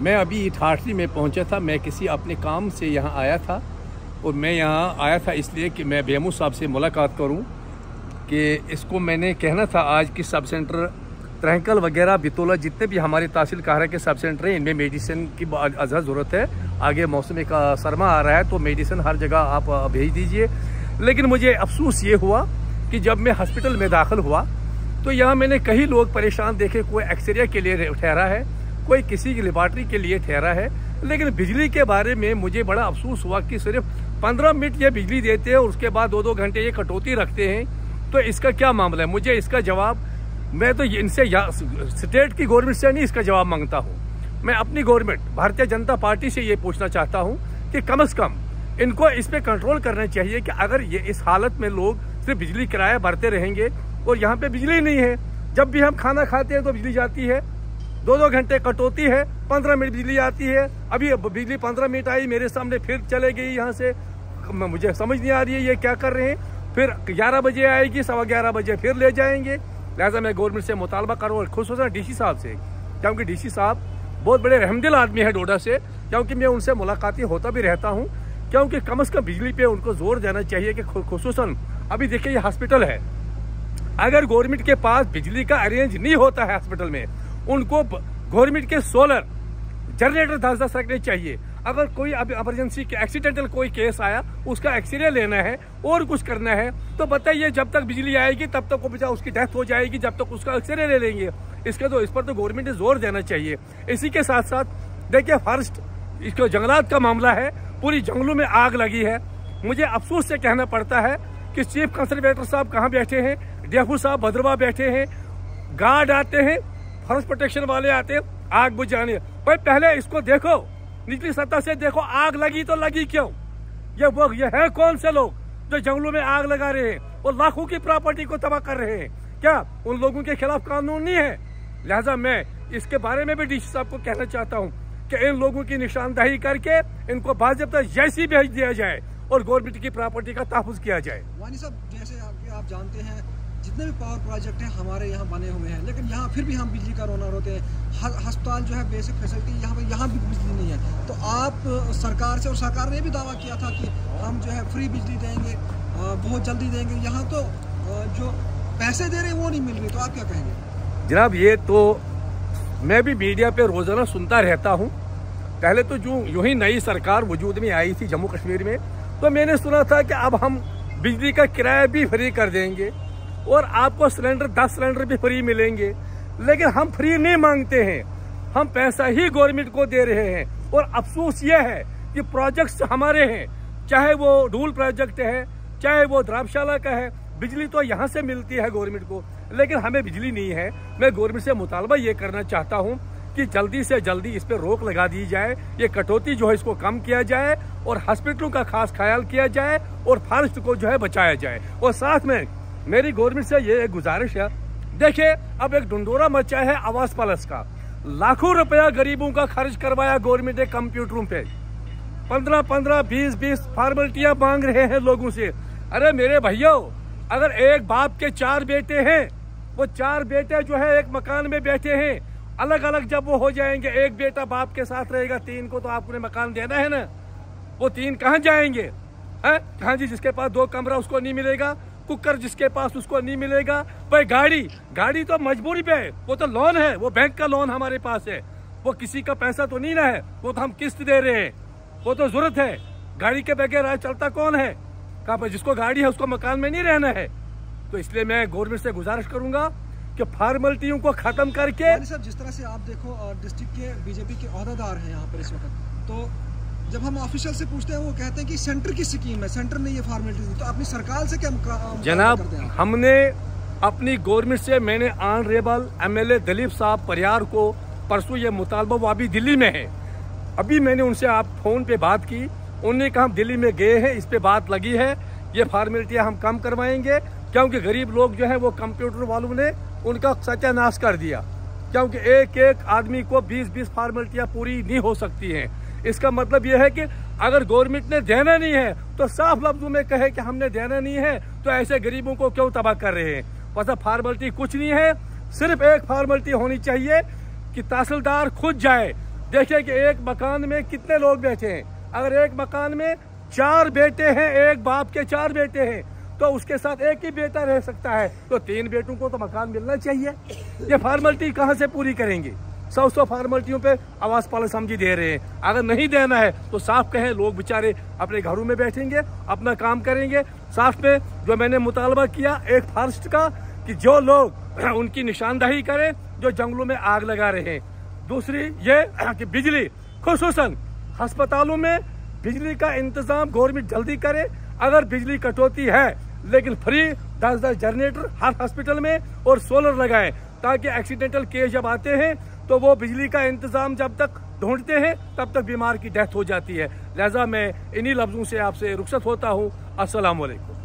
मैं अभी ठाठरी में पहुंचा था। मैं किसी अपने काम से यहाँ आया था और मैं यहाँ आया था इसलिए कि मैं बेमू साहब से मुलाकात करूं कि इसको मैंने कहना था आज कि सब सेंटर त्रहकल वगैरह बितौला जितने भी हमारे तहसील काहरा के सब सेंटर हैं इनमें मेडिसिन की अज़ा ज़रूरत है। आगे मौसम का सरमा आ रहा है तो मेडिसिन हर जगह आप भेज दीजिए। लेकिन मुझे अफसोस ये हुआ कि जब मैं हॉस्पिटल में दाखिल हुआ तो यहाँ मैंने कई लोग परेशान देखे। कोई एक्सरे के लिए ठहरा है, कोई किसी की लेबॉर्ट्री के लिए ठहरा है। लेकिन बिजली के बारे में मुझे बड़ा अफसोस हुआ कि सिर्फ 15 मिनट ये बिजली देते हैं और उसके बाद 2-2 घंटे ये कटौती रखते हैं। तो इसका क्या मामला है? मुझे इसका जवाब, मैं तो इनसे स्टेट की गवर्नमेंट से नहीं इसका जवाब मांगता हूँ, मैं अपनी गवर्नमेंट भारतीय जनता पार्टी से ये पूछना चाहता हूँ कि कम से कम इनको इस पे कंट्रोल करना चाहिए कि अगर ये इस हालत में लोग सिर्फ बिजली किराया भरते रहेंगे और यहाँ पे बिजली नहीं है, जब भी हम खाना खाते हैं तो बिजली जाती है, 2-2 घंटे कटौती है, 15 मिनट बिजली आती है। अभी बिजली 15 मिनट आई मेरे सामने फिर चले गई यहाँ से। मुझे समझ नहीं आ रही है ये क्या कर रहे हैं। फिर 11 बजे आएगी, 11:15 बजे फिर ले जाएंगे। लिहाजा मैं गवर्नमेंट से मुतालबा करूँ और खुसूसन डीसी साहब से, क्योंकि डीसी साहब बहुत बड़े रहमदिल आदमी है डोडा से, क्योंकि मैं उनसे मुलाकाती होता भी रहता हूँ। क्योंकि कम से कम बिजली पे उनको जोर देना चाहिए कि खुसूसन अभी देखिए ये हॉस्पिटल है, अगर गवर्नमेंट के पास बिजली का अरेंज नहीं होता है हॉस्पिटल में, उनको गवर्नमेंट के सोलर जनरेटर 10-10 रखने चाहिए। अगर कोई इमरजेंसी के एक्सीडेंटल कोई केस आया, उसका एक्सरे लेना है और कुछ करना है तो बताइए, जब तक बिजली आएगी तब तक वो बेचारा उसकी डेथ हो जाएगी, जब तक उसका एक्सरे ले लेंगे। इस पर तो गवर्नमेंट ने जोर देना चाहिए। इसी के साथ साथ देखिए फॉरेस्ट इसको जंगलात का मामला है, पूरी जंगलों में आग लगी है। मुझे अफसोस से कहना पड़ता है कि चीफ कंजर्वेटर साहब कहाँ बैठे हैं, डेफू साहब भद्रवा बैठे हैं, गार्ड आते हैं, फॉरेस्ट प्रोटेक्शन वाले आते हैं आग बुझाने। भाई पहले इसको देखो, निचली सतह से देखो, आग लगी तो लगी क्यों? ये है कौन से लोग जो जंगलों में आग लगा रहे हैं और लाखों की प्रॉपर्टी को तबाह कर रहे हैं? क्या उन लोगों के खिलाफ कानून नहीं है? लिहाजा मैं इसके बारे में भी डीसी साहब को कहना चाहता हूँ कि इन लोगों की निशानदही करके इनको बाज़ाब्ता जैसी भेज दिया जाए और गवर्नमेंट की प्रॉपर्टी का तहफ़्फ़ुज़ किया जाए। वानी साहब, जैसे आप जानते हैं जितने भी पावर प्रोजेक्ट हैं हमारे यहाँ बने हुए हैं, लेकिन यहाँ फिर भी हम बिजली का रोना रोते हैं। अस्पताल जो है बेसिक फैसिलिटी यहाँ भी बिजली नहीं है। तो आप सरकार से, और सरकार ने भी दावा किया था कि हम जो है फ्री बिजली देंगे, बहुत जल्दी देंगे, यहाँ तो जो पैसे दे रहे हैं वो नहीं मिल रही। तो आप क्या कहेंगे? जनाब ये तो मैं भी मीडिया पे रोजाना सुनता रहता हूँ। पहले तो जो यूं ही नई सरकार वजूद में आई थी जम्मू कश्मीर में, तो मैंने सुना था कि अब हम बिजली का किराया भी फ्री कर देंगे और आपको 10 सिलेंडर भी फ्री मिलेंगे। लेकिन हम फ्री नहीं मांगते हैं, हम पैसा ही गवर्नमेंट को दे रहे हैं। और अफसोस यह है कि प्रोजेक्ट्स हमारे हैं, चाहे वो डूल प्रोजेक्ट है, चाहे वो द्राबशाला का है, बिजली तो यहाँ से मिलती है गवर्नमेंट को, लेकिन हमें बिजली नहीं है। मैं गवर्नमेंट से मुतालबा ये करना चाहता हूँ कि जल्दी से जल्दी इस पर रोक लगा दी जाए, ये कटौती जो है इसको कम किया जाए और हॉस्पिटलों का खास ख्याल किया जाए और फॉरेस्ट को जो है बचाया जाए। और साथ में मेरी गवर्नमेंट से ये गुजारिश है, देखिए अब एक ढंढोरा मचा है आवास प्लस का, लाखों रुपया गरीबों का खर्च करवाया गवर्नमेंट ने कंप्यूटरों पे, 15-15, 20-20 फॉर्मेलिटियां मांग रहे हैं लोगों से। अरे मेरे भैया, अगर एक बाप के 4 बेटे हैं, वो 4 बेटे जो है एक मकान में बैठे हैं, अलग अलग जब वो हो जाएंगे, एक बेटा बाप के साथ रहेगा, 3 को तो आपने मकान देना है ना, वो 3 कहाँ जाएंगे? हाँ जी, जिसके पास 2 कमरा उसको नहीं मिलेगा, कुकर जिसके पास उसको नहीं मिलेगा। भाई गाड़ी तो मजबूरी पे है, वो तो लोन है, वो बैंक का लोन हमारे पास है, वो किसी का पैसा तो नहीं ना है, वो तो हम किस्त दे रहे हैं, वो तो जरूरत है। गाड़ी के बगैर आज चलता कौन है? कहाँ पर जिसको गाड़ी है उसको मकान में नहीं रहना है। तो इसलिए मैं गवर्नमेंट से गुजारिश करूंगा कि फॉर्मेलिटियों को खत्म करके, सर जिस तरह से आप देखो डिस्ट्रिक्ट के बीजेपी के ओहदेदार हैं यहाँ पर इस वक्त, तो जब हम ऑफिशियल से पूछते हैं वो कहते हैं कि सेंटर की स्कीम है, सेंटर ने ये फॉर्मेलिटी दी। तो अपनी सरकार से क्या जनाब हमने अपनी गवर्नमेंट से, मैंने ऑनरेबल MLA दलीप साहब परियार को परसों ये मुतालबा, वो अभी दिल्ली में है, अभी मैंने उनसे आप फोन पे बात की, उन्होंने कहा हम दिल्ली में गए हैं, इस पे बात लगी है, ये फॉर्मेलिटियां हम कम करवाएंगे। क्योंकि गरीब लोग जो है वो कंप्यूटर वालों ने उनका सत्यानाश कर दिया, क्योंकि एक आदमी को 20-20 फॉर्मेलिटियां पूरी नहीं हो सकती हैं। इसका मतलब यह है कि अगर गवर्नमेंट ने देना नहीं है तो साफ लफ्जों में कहे कि हमने देना नहीं है, तो ऐसे गरीबों को क्यों तबाह कर रहे हैं? बस फॉर्मेलिटी कुछ नहीं है, सिर्फ एक फॉर्मेलिटी होनी चाहिए कि तहसीलदार खुद जाए, देखिए कि एक मकान में कितने लोग बैठे हैं। अगर एक मकान में 4 बेटे हैं, एक बाप के 4 बेटे हैं, तो उसके साथ एक ही बेटा रह सकता है, तो 3 बेटों को तो मकान मिलना चाहिए। ये फॉर्मेलिटी कहाँ से पूरी करेंगे? 100 फॉर्मेलिटियों पे आवास पाल समझी दे रहे हैं। अगर नहीं देना है तो साफ कहें, लोग बेचारे अपने घरों में बैठेंगे, अपना काम करेंगे। साथ में जो मैंने मुतालबा किया एक फॉरेस्ट का, कि जो लोग उनकी निशानदही करें जो जंगलों में आग लगा रहे हैं। दूसरी ये कि बिजली, खुसूसन अस्पतालों में बिजली का इंतजाम गवर्नमेंट जल्दी करे। अगर बिजली कटौती है लेकिन फ्री 10-10 जनरेटर हर हॉस्पिटल में और सोलर लगाएं, ताकि एक्सीडेंटल केस जब आते हैं तो वो बिजली का इंतजाम जब तक ढूंढते हैं तब तक बीमार की डेथ हो जाती है। लिहाजा मैं इन्हीं लफ्जों से आपसे रुखसत होता हूँ। अस्सलाम वालेकुम।